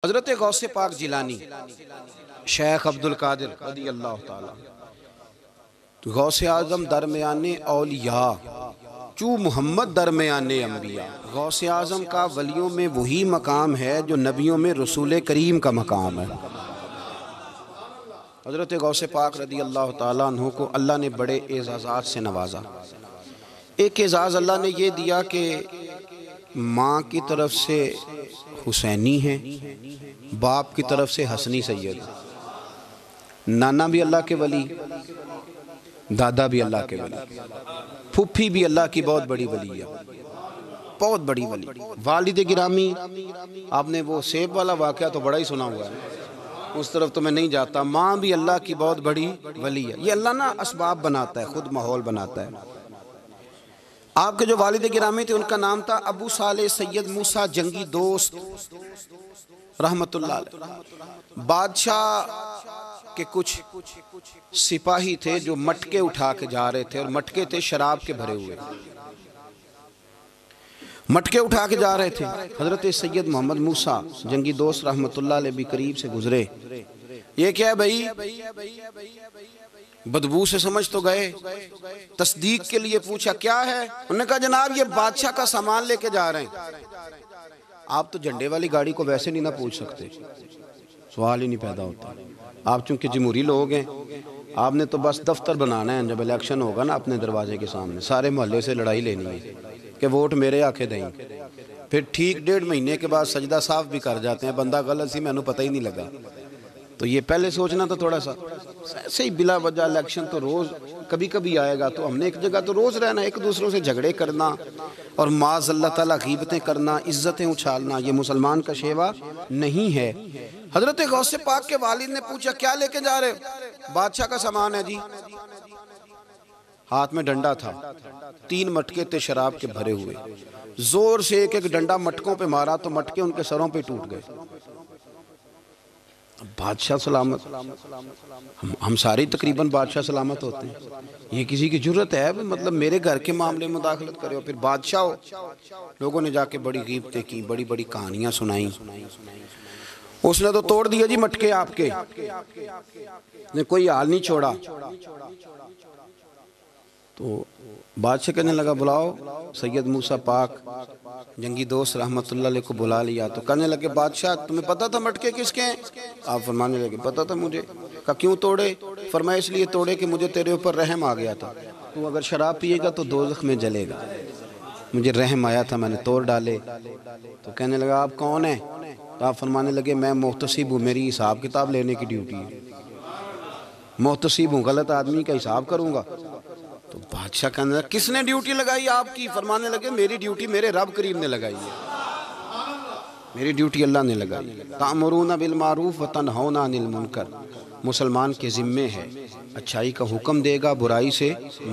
حضرت غوث پاک جیلانی شیخ عبدالقادر رضی اللہ تعالیٰ غوث اعظم درمیان اولیاء چو محمد درمیان انبیاء. غوث اعظم کا ولیوں میں وہی مقام ہے جو نبیوں میں رسول کریم کا مقام ہے. حضرت غوث پاک رضی اللہ تعالیٰ عنہ کو اللہ نے بڑے اعزازات سے نوازا. ایک اعزاز اللہ نے یہ دیا کہ ماں کی طرف سے حسینی ہیں، باپ کی طرف سے حسنی سید. نانا بھی اللہ کے ولی، دادا بھی اللہ کے ولی، پھوپھی بھی اللہ کی بہت بڑی ولی ہے، بہت بڑی ولی. والد گرامی، آپ نے وہ سیب والا واقعہ تو بڑا ہی سنا ہوا ہے، اس طرف تو میں نہیں جاتا. ماں بھی اللہ کی بہت بڑی ولی ہے. یہ اللہ نا اسباب بناتا ہے، خود ماحول بناتا ہے. آپ کے جو والد گرامی تھے ان کا نام تھا ابو صالح سید موسیٰ جنگی دوست رحمت اللہ علیہ. بادشاہ کے کچھ سپاہی تھے جو مٹکے اٹھا کے جا رہے تھے، اور مٹکے تھے شراب کے بھرے ہوئے، مٹکے اٹھا کے جا رہے تھے. حضرت سید محمد موسیٰ جنگی دوست رحمت اللہ علیہ بھی قریب سے گزرے. یہ کیا ہے بھائی؟ بدبو سے سمجھ تو گئے. تصدیق کے لیے پوچھا کیا ہے؟ انہوں نے کہا جناب یہ بادشاہ کا سامان لے کے جا رہے ہیں. آپ تو جھنڈے والی گاڑی کو ویسے نہیں نہ پوچھ سکتے، سوال ہی نہیں پیدا ہوتا. آپ چونکہ جمہوری لوگ ہیں، آپ نے تو بس دفتر بنانا ہے. جب الیکشن ہوگا نا اپنے دروازے کے سامنے سارے محلے سے لڑائی لینی ہے کہ ووٹ میرے آکے دیں. پھر ٹھیک 1.5 مہینے کے بعد سجدہ صاف بھی کر جاتے ہیں، بندہ غلط سی میں نے پتہ ہی نہیں لگا. تو یہ پہلے سوچنا تھا تھوڑا سا. ایسے ہی بلا وجہ الیکشن تو روز کبھی کبھی آئے گا، تو ہم نے ایک جگہ تو روز رہنا، ایک دوسروں سے جھگڑے کرنا اور معاذ اللہ تعالیٰ غیبتیں کرنا، عزتیں اچھالنا، یہ مسلمان کا شیوا نہیں ہے. حضرت غوث پاک کے والد نے پوچھا کیا لے کے جا رہے ہو؟ بادشاہ کا سامان ہے جی. ہاتھ میں ڈنڈا تھا، 3 مٹکے تھے شراب کے بھرے ہوئے. زور سے ایک ایک ڈنڈا مٹکوں پہ مارا تو مٹکے ان کے سروں پہ ٹوٹ گئے. بادشاہ سلامت، ہم ساری تقریباً بادشاہ سلامت ہوتے ہیں. یہ کسی کی جرت ہے مطلب میرے گھر کے معاملے میں مداخلت کرے ہو، پھر بادشاہ ہو. لوگوں نے جا کے بڑی غیبتیں کی، بڑی بڑی کہانیاں سنائیں. اس نے تو توڑ دیا جی مٹکے آپ کے، نے کوئی حال نہیں چھوڑا. تو بادشاہ کہنے لگا بلاؤ سید موسیٰ پاک جنگی دوست رحمت اللہ علیہ کو بلا لیا. تو کہنے لگے بادشاہ تمہیں پتا تھا مٹکے کس کے ہیں؟ آپ فرمانے لگے پتا تھا مجھے. کہا کیوں توڑے؟ فرمایا اس لیے توڑے کہ مجھے تیرے اوپر رحم آ گیا تھا، تو اگر شراب پیے گا تو دوزخ میں جلے گا. مجھے رحم آیا تھا، میں نے توڑ ڈالے. تو کہنے لگا آپ کون ہیں؟ تو آپ فرمانے لگے میں محتسب ہوں، میری حساب کتاب لینے کی ڈیوٹی ہے. محتسب ہوں، غلط آدمی کا حساب کروں گا. تو بادشاہ کہنے لگا کس نے ڈیوٹی لگائی آپ کی؟ فرمانے لگے میری ڈیوٹی میرے رب کریم نے لگائی ہے، میری ڈیوٹی اللہ نے لگائی. تأمرون بالمعروف وتنہون عن المنکر، مسلمان کے ذمے ہے اچھائی کا حکم دے گا، برائی سے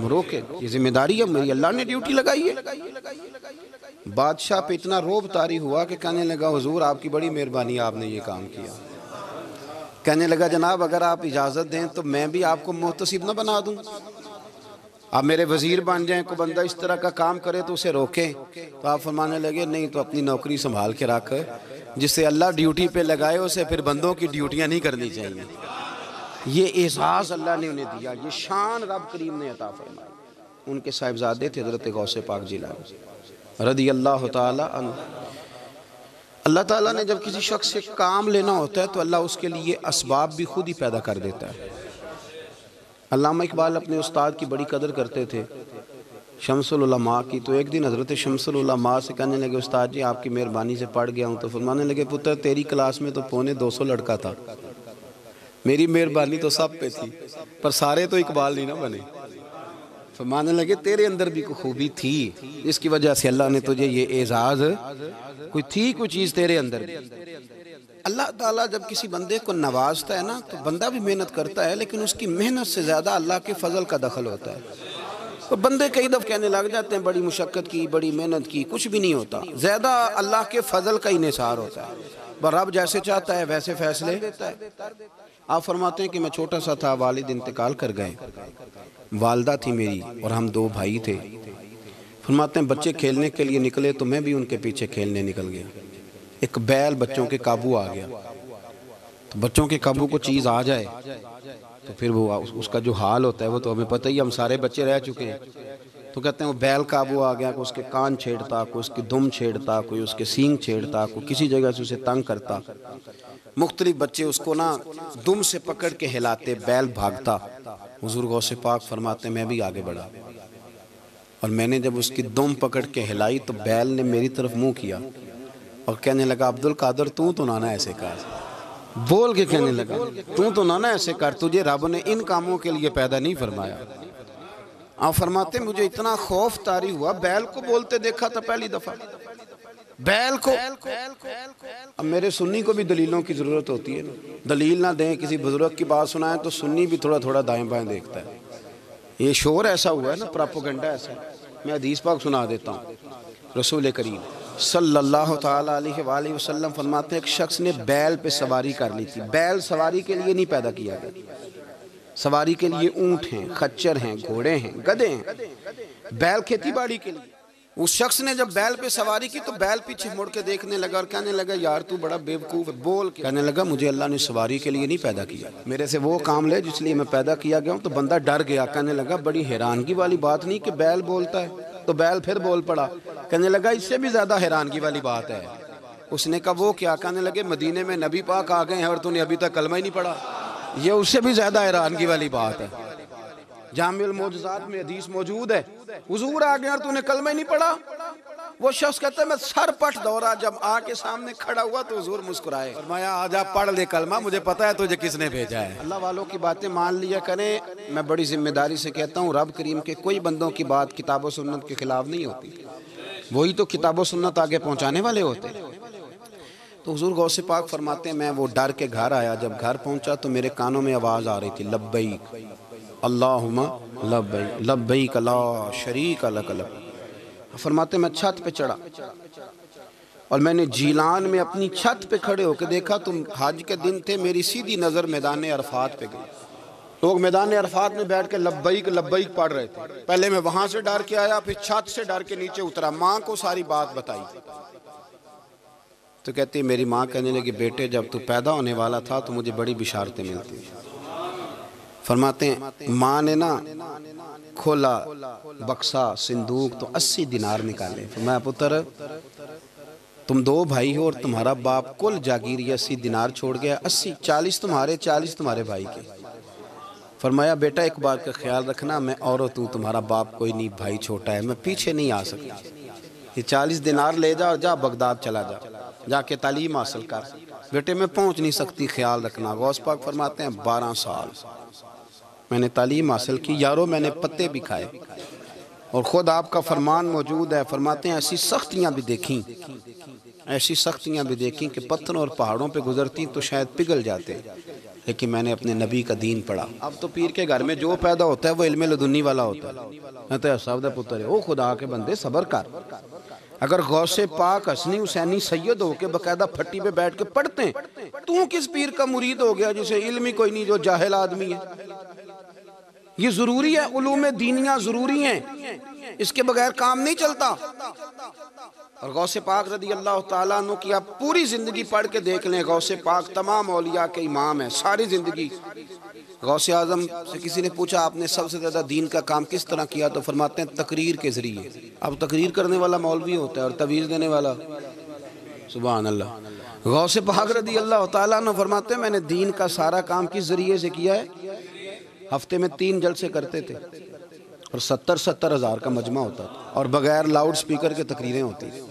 روکے. یہ ذمہ داری ہے میری، اللہ نے ڈیوٹی لگائی ہے. بادشاہ پہ اتنا روب طاری ہوا کہ کہنے لگا حضور آپ کی بڑی مہربانی، آپ نے یہ کام کیا. کہنے لگا جناب اگر آپ اجازت دیں تو میں بھی آپ کو محتسب نہ بنا دوں، آپ میرے وزیر بن جائیں، کوئی بندہ اس طرح کا کام کرے تو اسے روکیں. تو آپ فرمانے لگے نہیں، تو اپنی نوکری سنبھال کے رکھ، جسے اللہ ڈیوٹی پہ لگائے اسے پھر بندوں کی ڈیوٹیاں نہیں کرنی چاہیے. یہ اعزاز اللہ نے انہیں دیا، یہ شان رب کریم نے عطا فرمائی. ان کے صاحبزادے تھے حضرت غوث پاک جیلانی رضی اللہ تعالی عنہ. اللہ تعالیٰ نے جب کسی شخص سے کام لینا ہوتا ہے تو اللہ اس کے لیے اسباب بھی خود ہی پیدا کر دیتا ہے. علامہ اقبال اپنے استاد کی بڑی قدر کرتے تھے، شمس العلماء کی. تو ایک دن حضرت شمس العلماء سے کہنے لگے استاد جی آپ کی مہربانی سے پڑھ گیا ہوں. تو فرمانے لگے پتر تیری کلاس میں تو 250 لڑکا تھا، میری مہربانی تو سب پہ تھی، پر سارے تو اقبال نہیں نہ بنے. فرمانے لگے تیرے اندر بھی کوئی خوبی تھی، اس کی وجہ سے اللہ نے تجھے یہ اعزاز، کوئی چیز تیرے اندر بھی. اللہ تعالیٰ جب کسی بندے کو نوازتا ہے نا تو بندہ بھی محنت کرتا ہے، لیکن اس کی محنت سے زیادہ اللہ کے فضل کا دخل ہوتا ہے. تو بندے کئی دفعہ کہنے لگ جاتے ہیں بڑی مشقت کی، بڑی محنت کی، کچھ بھی نہیں ہوتا. زیادہ اللہ کے فضل کا انحصار ہوتا ہے، رب جیسے چاہتا ہے ویسے فیصلے دیتا ہے. آپ فرماتے ہیں کہ میں چھوٹا سا تھا، والد انتقال کر گئے، والدہ تھی میری اور ہم 2 بھائی تھے. فرماتے ہیں بچے کھیلنے کے لیے نکلے تو میں بھی ان کے پیچھے کھیلنے نکل گیا. ایک بیل بچوں کے قابو آ گیا، تو بچوں کے قابو کو چیز آ جائے تو پھر وہ اس کا جو حال ہوتا ہے وہ تو ہمیں پتہ ہی، ہم سارے بچے رہ چکے ہیں۔ تو کہتے ہیں وہ بیل قابو آ گیا، کوئی اس کے کان چھیڑتا، کوئی اس کی دم چھیڑتا، کوئی اس کے سینگ چھیڑتا، کوئی کسی جگہ سے اسے تنگ کرتا، مختلف بچے اس کو نا دم سے پکڑ کے ہلاتے، بیل بھاگتا۔ حضور غوث پاک فرماتے ہیں میں بھی آگے بڑھا، اور میں نے جب اس کی دم پکڑ کے ہلائی تو بیل نے میری طرف منہ کیا اور کہنے لگا عبد القادر تو نہ ایسے کر، بول کے کہنے لگا تو نہ ایسے کر، تجھے رب نے ان کاموں کے لیے پیدا نہیں فرمایا۔ آپ فرماتے مجھے اتنا خوف طاری ہوا، بیل کو بولتے دیکھا تھا پہلی دفعہ، بیل کو۔ اب میرے سنی کو بھی دلیلوں کی ضرورت ہوتی ہے، دلیل نہ دیں، کسی بزرگ کی بات سنائیں تو سنی بھی تھوڑا تھوڑا دائیں بائیں دیکھتا ہے۔ یہ شور ایسا ہوا ہے نا، پراپوگنڈا ایسا ہے۔ میں حدیث پاک سنا دیتا ہوں۔ رسول کریم صلی اللہ تعالیٰ علیہ وآلہ وسلم فرماتے ہیں ایک شخص نے بیل پہ سواری کر لی تھی۔ بیل سواری کے لیے نہیں پیدا کیا گیا، سواری کے لیے اونٹ ہیں، خچر ہیں، گھوڑے ہیں، گدھے ہیں، بیل کھیتی باڑی کے لیے۔ اس شخص نے جب بیل پہ سواری کی تو بیل پیچھے مڑ کے دیکھنے لگا اور کہنے لگا یار تو بڑا بیوقوف ہے، بول کے کہنے لگا مجھے اللہ نے سواری کے لیے نہیں پیدا کیا، میرے سے وہ کام لے جس لیے میں پیدا کیا گیا ہوں۔ تو بندہ ڈر گیا، کہنے لگا بڑی حیرانگی والی بات نہیں کہ بیل بولتا ہے، تو بیل پھر بول پڑا۔ کہنے لگا اس سے بھی زیادہ حیرانگی والی بات ہے۔ اس نے کہا وہ کیا؟ کہنے لگے مدینے میں نبی پاک آ گئے ہیں اور تو نے ابھی تک کلمہ ہی نہیں پڑھا، یہ اس سے بھی زیادہ حیرانگی والی بات ہے۔ جامع المعجزات میں حدیث موجود ہے، حضور آ گئے اور تو نے کلمہ ہی نہیں پڑھا۔ وہ شخص کہتا ہے میں سر پٹ دورا، جب آ کے سامنے کھڑا ہوا تو حضور مسکرائے، فرمایا آجا پڑھ لے کلمہ، مجھے پتا ہے تجھے کس نے بھیجا ہے۔ اللہ والوں کی باتیں مان لیا کریں، میں بڑی ذمہ داری سے کہتا ہوں رب کریم کے کوئی بندوں کی بات کتاب و سنت کے خلاف نہیں ہوتی، وہی تو کتاب و سنت آگے پہنچانے والے ہوتے۔ تو حضور غوث پاک فرماتے ہیں میں وہ ڈر کے گھر آیا، جب گھر پہنچا تو میرے کانوں میں آواز آ رہی تھی لبیک اللہم لبیک لبیک لا شریک لک لبیک۔ فرماتے میں چھت پہ چڑھا اور میں نے جیلان میں اپنی چھت پہ کھڑے ہو کے دیکھا، تم حج کے دن تھے، میری سیدھی نظر میدان عرفات پہ گئی، لوگ میدان عرفات میں بیٹھ کے لبیک لبیک پڑھ رہے تھے۔ پہلے میں وہاں سے ڈر کے آیا، پھر چھت سے ڈر کے نیچے اترا، ماں کو ساری بات بتائی تو کہتی میری ماں کہنے لگی بیٹے جب تو پیدا ہونے والا تھا تو مجھے بڑی بشارتیں ملتی۔ فرماتے ہیں ماں نے نا کھولا بکسا صندوق تو 80 دینار نکالے، فرمایا پتر تم 2 بھائی ہو اور تمہارا باپ کل جاگیری 80 دینار چھوڑ گیا، 80 40 تمہارے 40 تمہارے بھائی کے۔ فرمایا بیٹا ایک بات کا خیال رکھنا، میں عورت ہوں، تمہارا باپ کوئی نہیں، بھائی چھوٹا ہے، میں پیچھے نہیں آ سکتا، یہ 40 دینار لے جا اور جا بغداد چلا جا، جا کے تعلیم حاصل کر، بیٹے میں پہنچ نہیں سکتی، خیال رکھنا۔ غوث پاک فرماتے ہیں 12 سال میں نے تعلیم حاصل کی یارو، میں نے پتے بھی کھائے، اور خود آپ کا فرمان موجود ہے، فرماتے ہیں ایسی سختیاں بھی دیکھیں، ایسی سختیاں بھی دیکھیں کہ پتھروں اور پہاڑوں پہ گزرتی تو شاید پگھل جاتے، لیکن میں نے اپنے نبی کا دین پڑھا۔ اب تو پیر کے گھر میں جو پیدا ہوتا ہے وہ علم لدنی والا ہوتا ہے، کہتے ہیں صاحب پتر ہے، او خدا کے بندے صبر کر۔ اگر غوث پاک حسنی حسینی سید ہو کے باقاعدہ پھٹی پہ بیٹھ کے پڑھتے ہیں، تو کس پیر کا مرید ہو گیا جسے علم ہی کوئی نہیں، جو جاہل آدمی ہے؟ یہ ضروری ہے، علوم دینیاں ضروری ہیں، اس کے بغیر کام نہیں چلتا۔ اور غوث پاک رضی اللہ تعالیٰ عنہ کی آپ پوری زندگی پڑھ کے دیکھ لیں، غوث پاک تمام اولیاء کے امام ہیں، ساری زندگی۔ غوث اعظم سے کسی نے پوچھا آپ نے سب سے زیادہ دین کا کام کس طرح کیا، تو فرماتے ہیں تقریر کے ذریعے۔ اب تقریر کرنے والا مولوی ہوتا ہے اور تویز دینے والا، سبحان اللہ۔ غوث پاک رضی اللہ تعالیٰ عنہ فرماتے ہیں میں نے دین کا سارا کام کس ذریعے سے کیا ہے، ہفتے میں 3 جلسے کرتے تھے اور 70 ہزار کا مجمع ہوتا تھا، اور بغیر لاؤڈ سپیکر کے تقریریں ہوتی تھیں،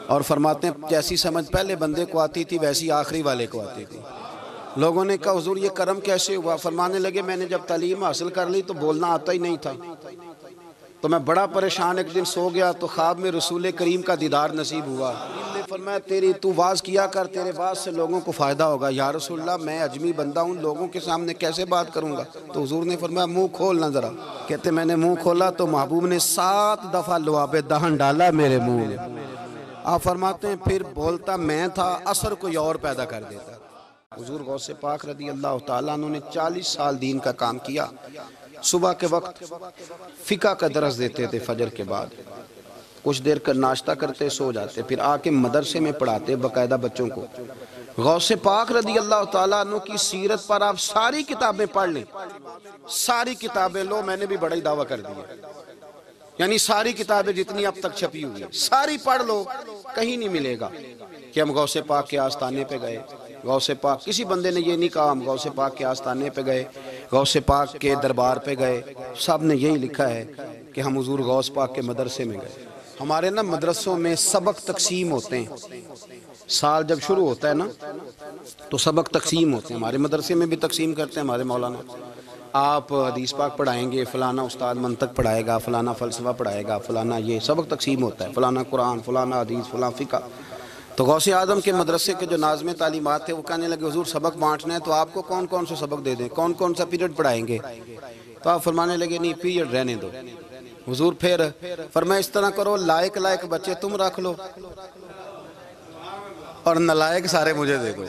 اور فرماتے ہیں جیسی سمجھ پہلے بندے کو آتی تھی ویسی آخری والے کو آتی تھی۔ لوگوں نے کہا حضور یہ کرم کیسے ہوا؟ فرمانے لگے میں نے جب تعلیم حاصل کر لی تو بولنا آتا ہی نہیں تھا، تو میں بڑا پریشان، ایک دن سو گیا تو خواب میں رسول کریم کا دیدار نصیب ہوا۔ فرمایا تو واز کیا کر، تیرے واز سے لوگوں کو فائدہ ہوگا۔ یا رسول اللہ میں اجمی بندہ ہوں، لوگوں کے سامنے کیسے بات کروں گا؟ تو حضور نے فرمایا منہ کھولنا ذرا۔ کہتے میں نے منہ کھولا تو محبوب نے 7 دفعہ لعاب دہن ڈالا میرے منہ میں۔ آپ فرماتے ہیں پھر بولتا میں تھا، اثر کوئی اور پیدا کر دیتا۔ حضور غوث پاک رضی اللہ تعالیٰ عنہ نے 40 سال دین کا کام کیا۔ صبح کے وقت فقہ کا درس دیتے تھے فجر کے بعد، کچھ دیر کا ناشتہ کرتے سو جاتے، پھر آ کے مدرسے میں پڑھاتے باقاعدہ بچوں کو۔ غوث پاک رضی اللہ تعالیٰ عنہ کی سیرت پر آپ ساری کتابیں پڑھ لیں، ساری کتابیں لو، میں نے بھی بڑا ہی دعویٰ کر دیا، یعنی ساری کتابیں جتنی اب تک چھپی ہوئی ہیں ساری پڑھ لو، کہیں نہیں ملے گا کہ ہم غوث پاک کے آستانے پہ گئے۔ غوث پاک کسی بندے نے یہ نہیں کہا ہم غوث پاک کے آستانے پہ گئے، غوث پاک کے دربار پہ گئے، سب نے یہی لکھا ہے کہ ہم حضور غوث پاک کے مدرسے میں گئے۔ ہمارے نا مدرسوں میں سبق تقسیم ہوتے ہیں، سال جب شروع ہوتا ہے نا تو سبق تقسیم ہوتے ہیں، ہمارے مدرسے میں بھی تقسیم کرتے ہیں ہمارے مولانا۔ آپ حدیث پاک پڑھائیں گے، فلانا استاد منطق پڑھائے گا، فلانا فلسفہ پڑھائے گا، فلانا یہ سبق تقسیم ہوتا ہے، فلانا قرآن، فلانا حدیث، فلاں فقہ۔ تو غوث اعظم کے مدرسے کے جو ناظم تعلیمات تھے وہ کہنے لگے حضور سبق بانٹنا ہے تو آپ کو کون کون سے سبق دے دیں، کون کون سا پیریڈ پڑھائیں گے؟ تو آپ فرمانے لگے نہیں پیریڈ رہنے دو۔ حضور پھر فرمایا اس طرح کرو، لائق بچے تم رکھ لو اور نلائق سارے مجھے دے دو،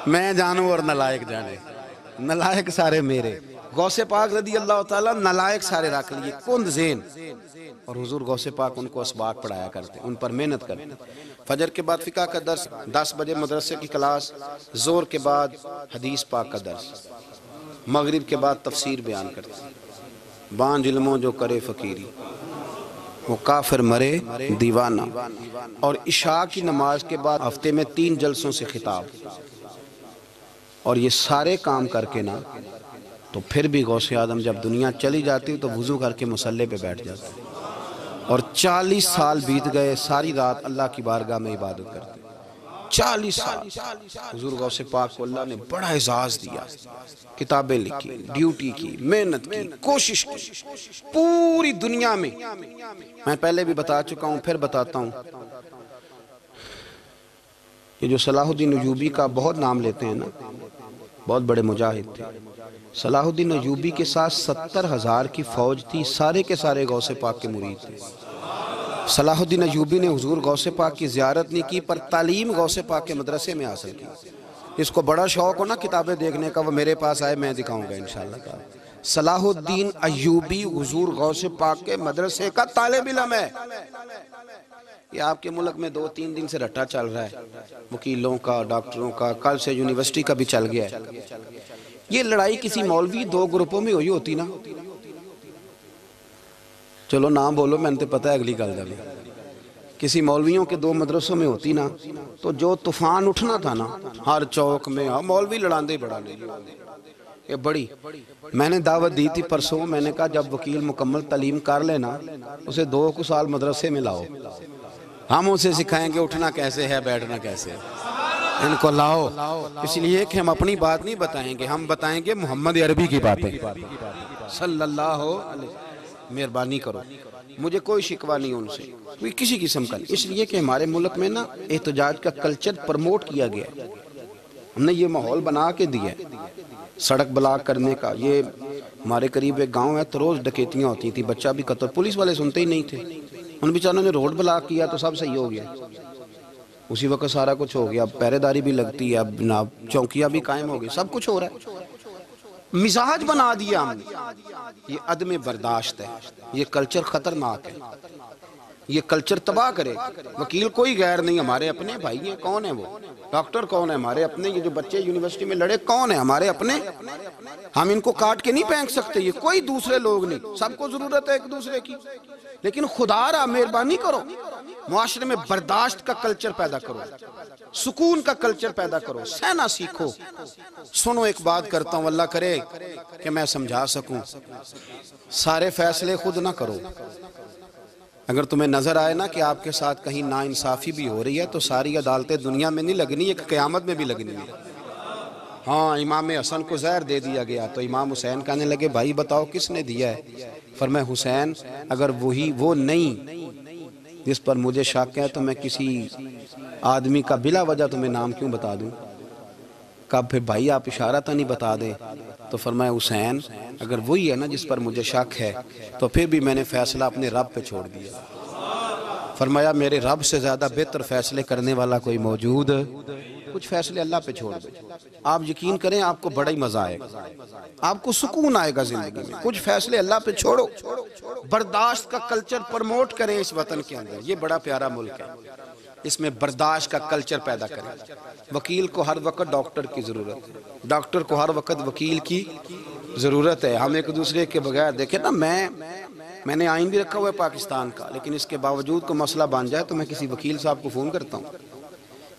میں جانوں اور نلائق جانے، نلائق سارے میرے۔ غوث پاک رضی اللہ تعالیٰ نلائق سارے رکھ لیے، کند ذہن، اور حضور غوث پاک ان کو اسباق پڑھایا کرتے، ان پر محنت کرتے۔ فجر کے بعد فقہ کا درس، 10 بجے مدرسے کی کلاس، زور کے بعد حدیث پاک کا درس، مغرب کے بعد تفسیر بیان کرتے۔ بانج علموں جو کرے فقیری، وہ کافر مرے دیوانہ۔ اور عشاء کی نماز کے بعد ہفتے میں 3 جلسوں سے خطاب، اور یہ سارے کام کر کے نا تو پھر بھی غوث اعظم جب دنیا چلی جاتی تو وضو کر کے مصلی پہ بیٹھ جاتے، اور 40 سال بیت گئے، ساری رات اللہ کی بارگاہ میں عبادت کرتے۔ 40 سال حضور غوث پاک کو اللہ نے بڑا اعزاز دیا، کتابیں لکھی، ڈیوٹی کی، محنت کی، کوشش کی پوری دنیا میں۔ میں پہلے بھی بتا چکا ہوں، پھر بتاتا ہوں، یہ جو صلاح الدین ایوبی کا بہت نام لیتے ہیں نا، بہت بڑے مجاہد تھے۔ صلاح الدین ایوبی کے ساتھ 70,000 کی فوج تھی، سارے کے سارے غوث پاک کے مرید تھے۔ صلاح الدین ایوبی نے حضور غوث پاک کی زیارت نہیں کی، پر تعلیم غوث پاک کے مدرسے میں حاصل کی۔ اس کو بڑا شوق ہو نا کتابیں دیکھنے کا، وہ میرے پاس آئے، میں دکھاؤں گا انشاءاللہ تعالی۔ صلاح الدین ایوبی حضور غوث پاک کے مدرسے کا طالب علم ہے۔ یہ آپ کے ملک میں 2-3 دن سے رٹا چل رہا ہے، وکیلوں کا، ڈاکٹروں کا، کل سے یونیورسٹی کا بھی چل گیا ہے۔ یہ لڑائی کسی مولوی 2 گروپوں میں ہوئی ہوتی نا، چلو نام بولو، میں نے پتہ ہے اگلی گل دا بھی، کسی مولویوں کے 2 مدرسوں میں ہوتی نا تو جو طوفان اٹھنا تھا نا ہر چوک میں، مولوی لڑاندے بڑا لے یہ بڑی۔ میں نے دعوت دی تھی پرسوں، میں نے کہا جب وکیل مکمل تعلیم کر لینا اسے 2 سال مدرسے میں لاؤ، ہم اسے سکھائیں گے اٹھنا کیسے ہے، بیٹھنا کیسے ہے، ان کو لاؤ۔ اس لیے کہ ہم اپنی بات نہیں بتائیں گے، ہم بتائیں گے محمد عربی کی باتیں صلی اللہ علیہ۔ مہربانی کرو، مجھے کوئی شکوہ نہیں ان سے، کوئی کسی قسم کا نہیں، اس لیے کہ ہمارے ملک میں نا احتجاج کا کلچر پرموٹ کیا گیا ہے، ہم نے یہ ماحول بنا کے دیا ہے سڑک بلاک کرنے کا۔ یہ ہمارے قریب ایک گاؤں ہے تو روز ڈکیتیاں ہوتی تھی، بچہ بھی قتل، پولیس والے سنتے ہی نہیں تھے، ان بیچاروں نے روڈ بلاک کیا تو سب صحیح ہو گیا، اسی وقت سارا کچھ ہو گیا، اب پہرے داری بھی لگتی ہے، اب جناب چوکیاں بھی قائم ہو گئی، سب کچھ ہو رہا ہے۔ مزاج بنا دیا ہم نے، یہ عدم برداشت ہے، یہ کلچر خطرناک ہے، یہ کلچر تباہ کرے۔ وکیل کوئی غیر نہیں، ہمارے اپنے بھائی ہیں، کون ہے وہ؟ ڈاکٹر کون ہے؟ ہمارے اپنے۔ یہ جو بچے یونیورسٹی میں لڑے کون ہیں؟ ہمارے اپنے۔ ہم ان کو کاٹ کے نہیں پھینک سکتے، یہ کوئی دوسرے لوگ نہیں، سب کو ضرورت ہے ایک دوسرے کی، لیکن خدا را مہربانی کرو، معاشرے میں برداشت کا کلچر پیدا کرو، سکون کا کلچر پیدا کرو، سہنا سیکھو۔ سنو ایک بات کرتا ہوں، اللہ کرے کہ میں سمجھا سکوں، سارے فیصلے خود نہ کرو۔ اگر تمہیں نظر آئے نا کہ آپ کے ساتھ کہیں ناانصافی بھی ہو رہی ہے تو ساری عدالتیں دنیا میں نہیں لگنی، ایک قیامت میں بھی لگنی ہے۔ ہاں امام حسن کو زہر دے دیا گیا تو امام حسین کہنے لگے بھائی بتاؤ کس نے دیا ہے؟ فرمایا حسین اگر وہ نہیں جس پر مجھے شک ہے تو میں کسی آدمی کا بلا وجہ تمہیں نام کیوں بتا دوں؟ کہا پھر بھائی آپ اشارہ تو نہیں بتا دیں؟ تو فرمایا حسین اگر وہی ہے نا جس پر مجھے شک ہے تو پھر بھی میں نے فیصلہ اپنے رب پہ چھوڑ دیا۔ فرمایا میرے رب سے زیادہ بہتر فیصلے کرنے والا کوئی موجود کچھ فیصلے اللہ پہ چھوڑ دو. آپ یقین کریں آپ کو بڑا ہی مزہ آئے گا, آپ کو سکون آئے گا زندگی میں. کچھ فیصلے اللہ پہ چھوڑو, برداشت کا کلچر پرموٹ کریں اس وطن کے اندر. یہ بڑا پیارا ملک ہے, اس میں برداشت کا کلچر پیدا کریں. وکیل کو ہر وقت ڈاکٹر کی ضرورت ہے, ڈاکٹر کو ہر وقت وکیل کی ضرورت ہے. ہم ایک دوسرے کے بغیر دیکھیں نا, میں نے آئین بھی رکھا ہوا ہے پاکستان کا, لیکن اس کے باوجود کو مسئلہ بن جائے تو میں کسی وکیل صاحب کو فون کرتا ہوں.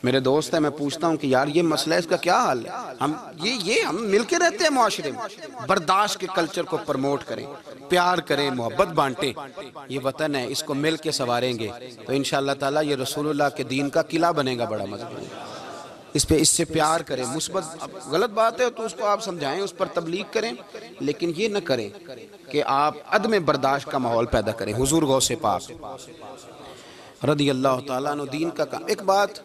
میرے دوست ہیں, میں پوچھتا ہوں کہ یار یہ مسئلہ ہے, اس کا کیا حل ہے. ہم مل کے رہتے ہیں معاشرے میں. برداشت کے کلچر کو پرموٹ کریں, پیار کریں, محبت بانٹیں. یہ وطن ہے, اس کو مل کے سنواریں گے تو انشاءاللہ تعالیٰ یہ رسول اللہ کے دین کا قلعہ بنے گا بڑا مضبوط. اس سے پیار کریں. مثبت غلط بات ہے تو اس کو آپ سمجھائیں, اس پر تبلیغ کریں, لیکن یہ نہ کریں کہ آپ عدم برداشت کا ماحول پیدا کریں. حضور غوث پاک رضی اللہ تعالیٰ عنہ دین کا کام. ایک بات,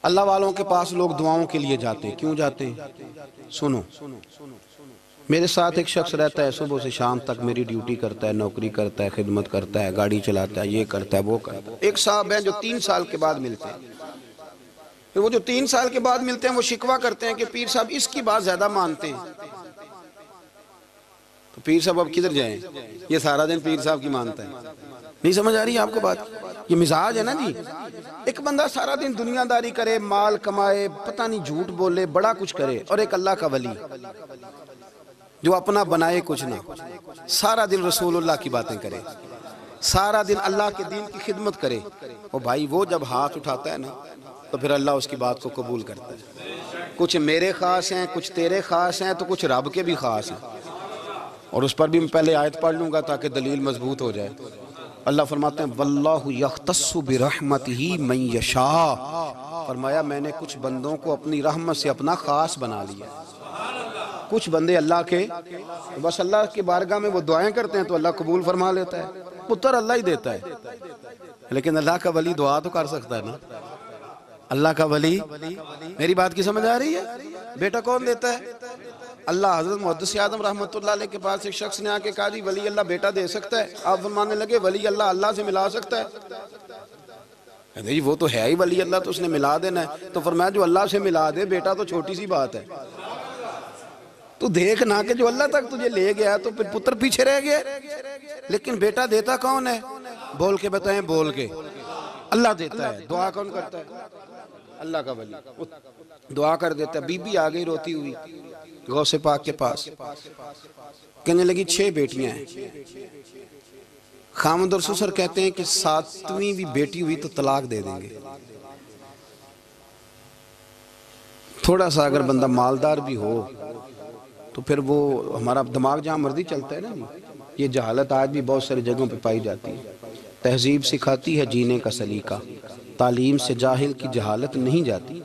اللہ والوں کے پاس لوگ دعاؤں کے لیے جاتے ہیں. کیوں جاتے ہیں؟ سنو, میرے ساتھ ایک شخص رہتا ہے, صبح سے شام تک میری ڈیوٹی کرتا ہے, نوکری کرتا ہے, خدمت کرتا ہے, گاڑی چلاتا ہے, یہ کرتا ہے, وہ کرتا ہے. ایک صاحب ہیں جو 3 سال کے بعد ملتے ہیں. وہ جو 3 سال کے بعد ملتے ہیں وہ شکوہ کرتے ہیں کہ پیر صاحب اس کی بات زیادہ مانتے ہیں. تو پیر صاحب اب کدھر جائیں, یہ سارا دن پیر صاحب کی مانتا ہے. نہیں سمجھ آ رہی ہے آپ کو بات؟ یہ مزاج ہے نا جی. ایک بندہ سارا دن دنیا داری کرے, مال کمائے, پتہ نہیں جھوٹ بولے, بڑا کچھ کرے, اور ایک اللہ کا ولی جو اپنا بنائے کچھ نہ, سارا دن رسول اللہ کی باتیں کرے, سارا دن اللہ کے دین کی خدمت کرے. اور بھائی وہ جب ہاتھ اٹھاتا ہے نا تو پھر اللہ اس کی بات کو قبول کرتا ہے. کچھ میرے خاص ہیں, کچھ تیرے خاص ہیں, تو کچھ رب کے بھی خاص ہیں. اور اس پر بھی میں پہلے آیت پڑھ لوں گا تاکہ دلیل مضبوط ہو جائے. اللہ فرماتے ہیں واللہ یختص برحمتہ من یشاء. فرمایا میں نے کچھ بندوں کو اپنی رحمت سے اپنا خاص بنا لیا. کچھ بندے اللہ کے بس اللہ کی بارگاہ میں وہ دعائیں کرتے ہیں تو اللہ قبول فرما لیتا ہے. پتر اللہ ہی دیتا ہے, لیکن اللہ کا ولی دعا تو کر سکتا ہے نا. اللہ کا ولی, میری بات کی سمجھ آ رہی ہے؟ بیٹا کون دیتا ہے؟ اللہ. حضرت محدث اعظم رحمۃ اللہ علیہ کے پاس ایک شخص نے آ کے کہا جی ولی اللہ بیٹا دے سکتا ہے؟ آپ فرمانے لگے ولی اللہ اللہ سے ملا سکتا ہے؟ جی وہ تو ہے ہی ولی اللہ, تو اس نے ملا دینا ہے. تو فرمایا جو اللہ سے ملا دے بیٹا تو چھوٹی سی بات ہے. تو دیکھ نہ کہ جو اللہ تک تجھے لے گیا تو پھر پتر پیچھے رہ گئے. لیکن بیٹا دیتا کون ہے؟ بول کے بتائیں, بول کے. اللہ دیتا ہے. دعا کون کرتا ہے؟ اللہ کا ولی دعا کر دیتا ہے. بی بی آ گئی روتی ہوئی غوث پاک کے پاس, کہنے لگی 6 بیٹیاں ہیں. خامد اور سسر کہتے ہیں کہ 7ویں بھی بیٹی ہوئی تو طلاق دے دیں گے. تھوڑا سا اگر بندہ مالدار بھی ہو تو پھر وہ ہمارا دماغ جہاں مرضی چلتا ہے نا. یہ جہالت آج بھی بہت ساری جگہوں پہ پائی جاتی ہے. تہذیب سکھاتی ہے جینے کا سلیقہ, تعلیم سے جاہل کی جہالت نہیں جاتی.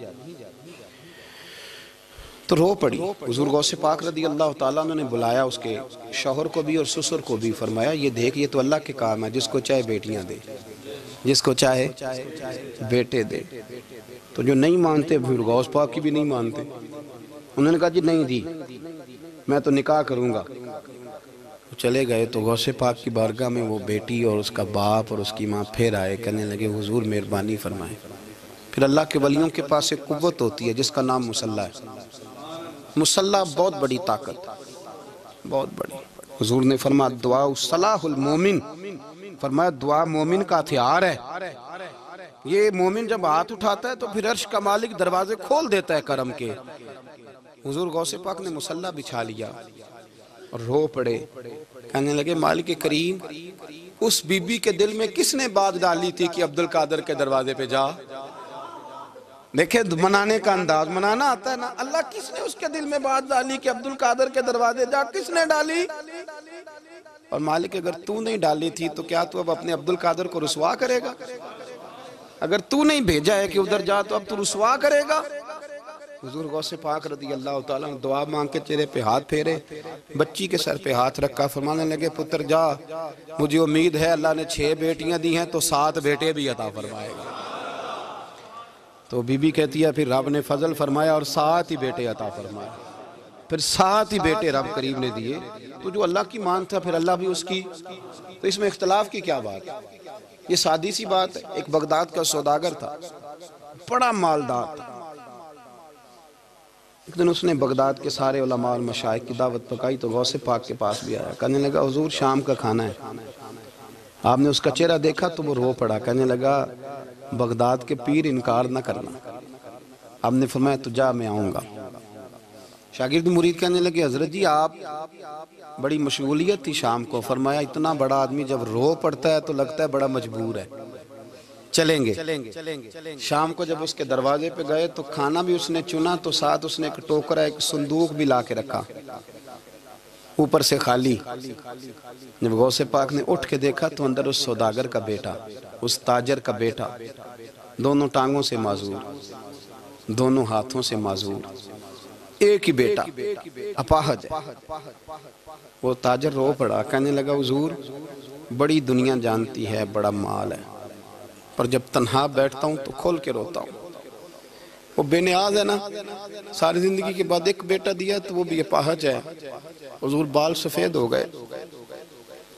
تو رو پڑی. حضور غوث پاک رضی اللہ تعالیٰ عنہ نے بلایا اس کے شوہر کو بھی اور سسر کو بھی. فرمایا یہ دیکھ, یہ تو اللہ کے کام ہے, جس کو چاہے بیٹیاں دے, جس کو چاہے بیٹے دے. تو جو نہیں مانتے پھر غوث پاک کی بھی نہیں مانتے. انہوں نے کہا جی نہیں دی, میں تو نکاح کروں گا. چلے گئے تو غوث پاک کی بارگاہ میں وہ بیٹی اور اس کا باپ اور اس کی ماں پھر آئے, کہنے لگے حضور مہربانی فرمائیں. پھر اللہ کے ولیوں کے پاس ایک قوت ہوتی ہے جس کا نام مصلی ہے. مصلی بہت بڑی طاقت, بہت بڑی. حضور نے فرمایا دعا صلاح المومن, فرمایا دعا مومن کا ہتھیار ہے. یہ مومن جب ہاتھ اٹھاتا ہے تو پھر عرش کا مالک دروازے کھول دیتا ہے کرم کے. حضور غوث پاک نے مصلی بچھا لیا اور رو پڑے, کہنے لگے مالک کریم اس بی بی کے دل میں کس نے بات ڈالی تھی کہ عبد القادر کے دروازے پہ جا. دیکھیں منانے کا انداز, منانا آتا ہے نا. اللہ کس نے اس کے دل میں بات ڈالی کہ عبد القادر کے دروازے جا, کس نے ڈالی؟ اور مالک اگر تو نہیں ڈالی تھی تو کیا تو اب اپنے عبد القادر کو رسوا کرے گا؟ اگر تو نہیں بھیجا ہے کہ ادھر جا تو اب تو رسوا کرے گا؟ حضور غوث پاک رضی اللہ تعالیٰ دعا مانگ کے چہرے پہ ہاتھ پھیرے, بچی کے سر پہ ہاتھ رکھا, فرمانے لگے پتر جا, مجھے امید ہے اللہ نے 6 بیٹیاں دی ہیں تو 7 بیٹے بھی عطا فرمائے گا. تو بی بی کہتی ہے پھر رب نے فضل فرمایا اور 7 ہی بیٹے عطا فرمائے. پھر 7 ہی بیٹے رب کریم نے دیے. تو جو اللہ کی مان تھا پھر اللہ بھی اس کی. تو اس میں اختلاف کی کیا بات ہے؟ یہ سادی سی بات ہے. ایک بغداد کا سوداگر تھا, بڑا مالدار تھا۔ ایک دن اس نے بغداد کے سارے علماء اور مشائخ کی دعوت پکائی تو غوث پاک کے پاس بھی آیا، کہنے لگا حضور شام کا کھانا ہے۔ آپ نے اس کا چہرہ دیکھا تو وہ رو پڑا، کہنے لگا بغداد کے پیر انکار نہ کرنا۔ آپ نے فرمایا تو جا میں آؤں گا۔ شاگرد مرید کہنے لگے حضرت جی آپ بڑی مشغولیت تھی شام کو، فرمایا اتنا بڑا آدمی جب رو پڑتا ہے تو لگتا ہے بڑا مجبور ہے، چلیں گے۔ شام کو جب اس کے دروازے پہ گئے تو کھانا بھی اس نے چنا تو ساتھ اس نے ایک ٹوکرا ایک صندوق بھی لا کے رکھا، اوپر سے خالی۔ جب غوث پاک نے اٹھ کے دیکھا تو اندر اس سوداگر کا بیٹا، اس تاجر کا بیٹا، دونوں ٹانگوں سے معذور، دونوں ہاتھوں سے معذور، ایک ہی بیٹا اپاہج ہے۔ وہ تاجر رو پڑا، کہنے لگا حضور بڑی دنیا جانتی ہے بڑا مال ہے، پر جب تنہا بیٹھتا ہوں تو کھول کے روتا ہوں۔ وہ بے نیاز ہے نا، ساری زندگی کے بعد ایک بیٹا دیا تو وہ بھی اپاہج ہے۔ حضور بال سفید ہو گئے،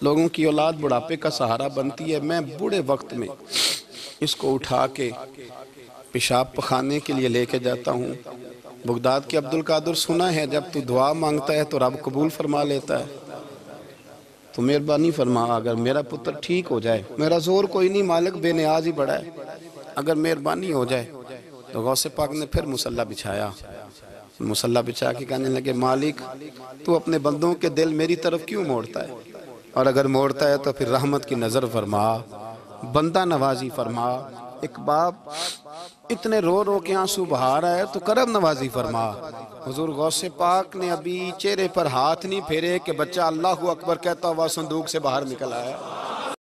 لوگوں کی اولاد بڑھاپے کا سہارا بنتی ہے، میں بوڑھے وقت میں اس کو اٹھا کے پیشاب پخانے کے لیے لے کے جاتا ہوں۔ بغداد کے عبد القادر سنا ہے جب تو دعا مانگتا ہے تو رب قبول فرما لیتا ہے، تو مہربانی فرما اگر میرا پتر ٹھیک ہو جائے، میرا زور کوئی نہیں مالک، بے نیاز ہی بڑا ہے، اگر مہربانی ہو جائے۔ تو غوث پاک نے پھر مصلی بچھایا، مصلی بچھا کے کہنے لگے مالک تو اپنے بندوں کے دل میری طرف کیوں موڑتا ہے، اور اگر موڑتا ہے تو پھر رحمت کی نظر فرما، بندہ نوازی فرما۔ ایک باپ اتنے رو رو کے آنسو بہا رہا ہے تو کرم نوازی فرما۔ حضور غوث پاک نے ابھی چہرے پر ہاتھ نہیں پھیرے کہ بچہ اللہ اکبر کہتا ہوا صندوق سے باہر نکل آیا۔